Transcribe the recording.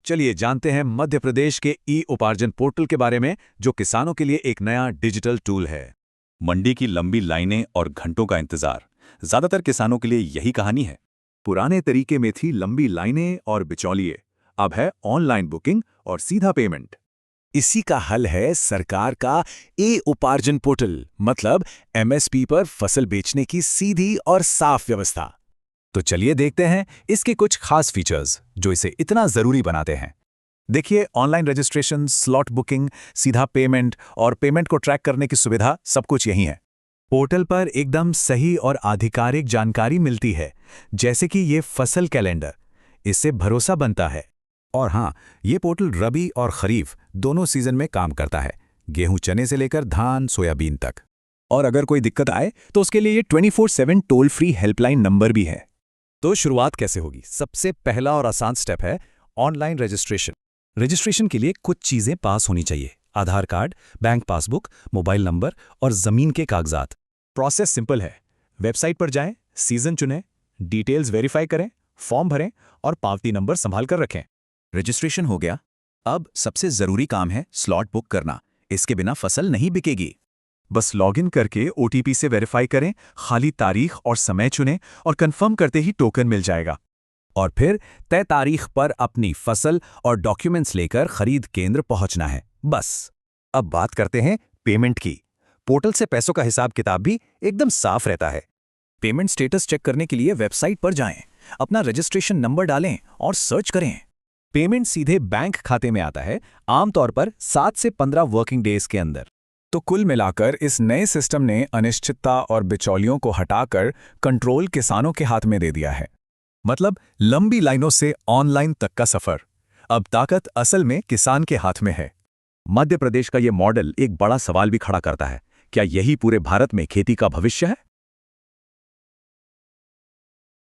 चलिए जानते हैं मध्य प्रदेश के ई उपार्जन पोर्टल के बारे में, जो किसानों के लिए एक नया डिजिटल टूल है। मंडी की लंबी लाइनें और घंटों का इंतजार, ज्यादातर किसानों के लिए यही कहानी है। पुराने तरीके में थी लंबी लाइनें और बिचौलिए, अब है ऑनलाइन बुकिंग और सीधा पेमेंट। इसी का हल है सरकार का ई उपार्जन पोर्टल, मतलब एमएसपी पर फसल बेचने की सीधी और साफ व्यवस्था। तो चलिए देखते हैं इसके कुछ खास फीचर्स जो इसे इतना जरूरी बनाते हैं। देखिए, ऑनलाइन रजिस्ट्रेशन, स्लॉट बुकिंग, सीधा पेमेंट और पेमेंट को ट्रैक करने की सुविधा, सब कुछ यही है। पोर्टल पर एकदम सही और आधिकारिक जानकारी मिलती है, जैसे कि ये फसल कैलेंडर। इससे भरोसा बनता है। और हाँ, ये पोर्टल रबी और खरीफ दोनों सीजन में काम करता है, गेहूं चने से लेकर धान सोयाबीन तक। और अगर कोई दिक्कत आए तो उसके लिए ये 24/7 टोल फ्री हेल्पलाइन नंबर भी है। तो शुरुआत कैसे होगी? सबसे पहला और आसान स्टेप है ऑनलाइन रजिस्ट्रेशन। रजिस्ट्रेशन के लिए कुछ चीजें पास होनी चाहिए: Aadhaar card, bank passbook, mobile number और जमीन के कागजात। प्रोसेस सिंपल है। वेबसाइट पर जाएं, सीजन चुनें, डिटेल्स वेरीफाई करें, फॉर्म भरें और पावती नंबर संभाल कर रखें। रजिस्ट्रेशन हो गया। अब सबसे जरूरी काम है स्लॉट बुक करना। इसके बिना फसल नहीं बिकेगी। बस लॉगिन करके ओटीपी से वेरीफाई करें, खाली तारीख और समय चुनें और कंफर्म करते ही टोकन मिल जाएगा। और फिर तय तारीख पर अपनी फसल और डॉक्यूमेंट्स लेकर खरीद केंद्र पहुंचना है, बस। अब बात करते हैं पेमेंट की। पोर्टल से पैसों का हिसाब किताब भी एकदम साफ रहता है। पेमेंट स्टेटस चेक करने के लिए वेबसाइट पर जाएं, अपना रजिस्ट्रेशन नंबर डालें और सर्च करें। पेमेंट सीधे बैंक खाते में आता है, आमतौर पर 7 से 15 वर्किंग डेज के अंदर। तो कुल मिलाकर इस नए सिस्टम ने अनिश्चितता और बिचौलियों को हटाकर कंट्रोल किसानों के हाथ में दे दिया है। मतलब लंबी लाइनों से ऑनलाइन तक का सफर, अब ताकत असल में किसान के हाथ में है। मध्य प्रदेश का ये मॉडल एक बड़ा सवाल भी खड़ा करता है: क्या यही पूरे भारत में खेती का भविष्य है?